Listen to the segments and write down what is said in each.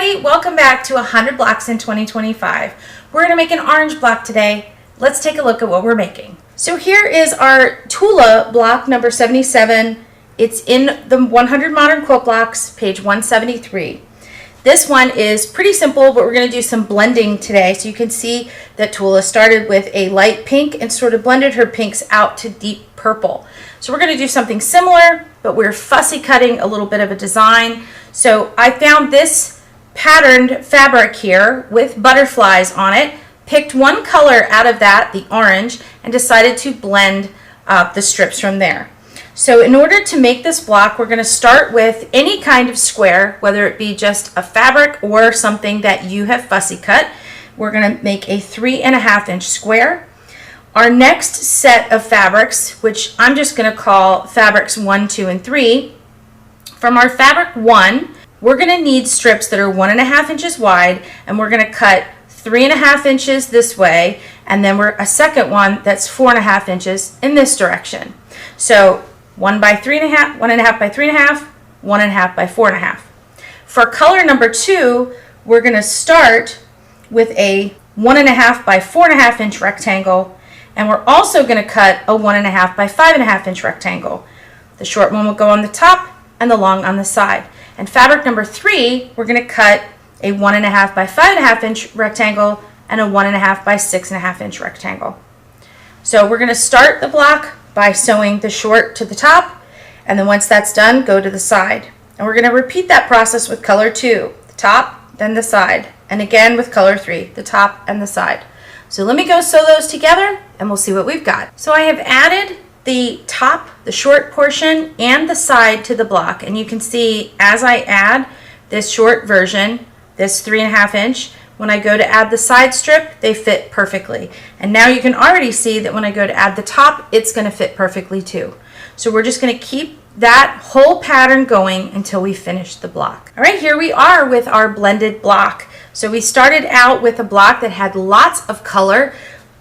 everybody, welcome back to 100 Blocks in 2025. We're going to make an orange block today. Let's take a look at what we're making. So here is our Tula block number 77. It's in the 100 Modern Quilt Blocks, page 173. This one is pretty simple, but we're going to do some blending today. So you can see that Tula started with a light pink and sort of blended her pinks out to deep purple. So we're going to do something similar, but we're fussy cutting a little bit of a design. So I found this patterned fabric here with butterflies on it, picked one color out of that, the orange, and decided to blend the strips from there. So in order to make this block, we're going to start with any kind of square, whether it be just a fabric or something that you have fussy cut. We're going to make a 3.5 inch square. Our next set of fabrics, which I'm just going to call fabrics 1, 2, and 3, from our fabric 1, we're going to need strips that are 1.5 inches wide, and we're going to cut 3.5 inches this way, and then we're a second one that's 4.5 inches in this direction. So 1 by 3.5, 1.5 by 3.5, 1.5 by 4.5. For color number 2, we're going to start with a 1.5 by 4.5 inch rectangle, and we're also going to cut a 1.5 by 5.5 inch rectangle. The short one will go on the top and the long on the side. And fabric number 3, we're going to cut a 1.5 by 5.5 inch rectangle and a 1.5 by 6.5 inch rectangle. So we're going to start the block by sewing the short to the top, and then once that's done, go to the side. And we're going to repeat that process with color 2, the top, then the side, and again with color 3, the top and the side. So let me go sew those together and we'll see what we've got. So I have added the top, the short portion, and the side to the block, and you can see as I add this short version, this 3.5 inch, when I go to add the side strip, they fit perfectly. And now you can already see that when I go to add the top, it's going to fit perfectly too. So we're just going to keep that whole pattern going until we finish the block. All right, here we are with our blended block. So we started out with a block that had lots of color,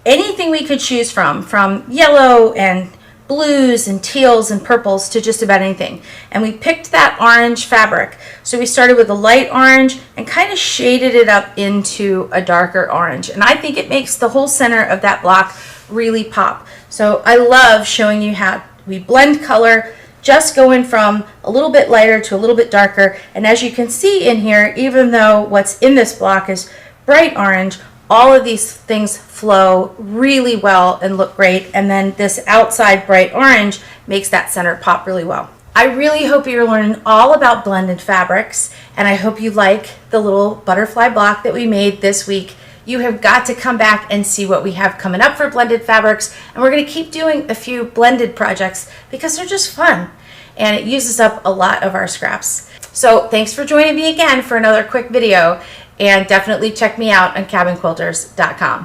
anything we could choose from yellow and blues and teals and purples to just about anything. And we picked that orange fabric. So we started with a light orange and kind of shaded it up into a darker orange. And I think it makes the whole center of that block really pop. So I love showing you how we blend color, just going from a little bit lighter to a little bit darker. And as you can see in here, even though what's in this block is bright orange, all of these things flow really well and look great, and then this outside bright orange makes that center pop really well. I really hope you're learning all about blended fabrics, and I hope you like the little butterfly block that we made this week. You have got to come back and see what we have coming up for blended fabrics, and we're going to keep doing a few blended projects because they're just fun, and it uses up a lot of our scraps. So thanks for joining me again for another quick video, and definitely check me out on cabinquilters.com.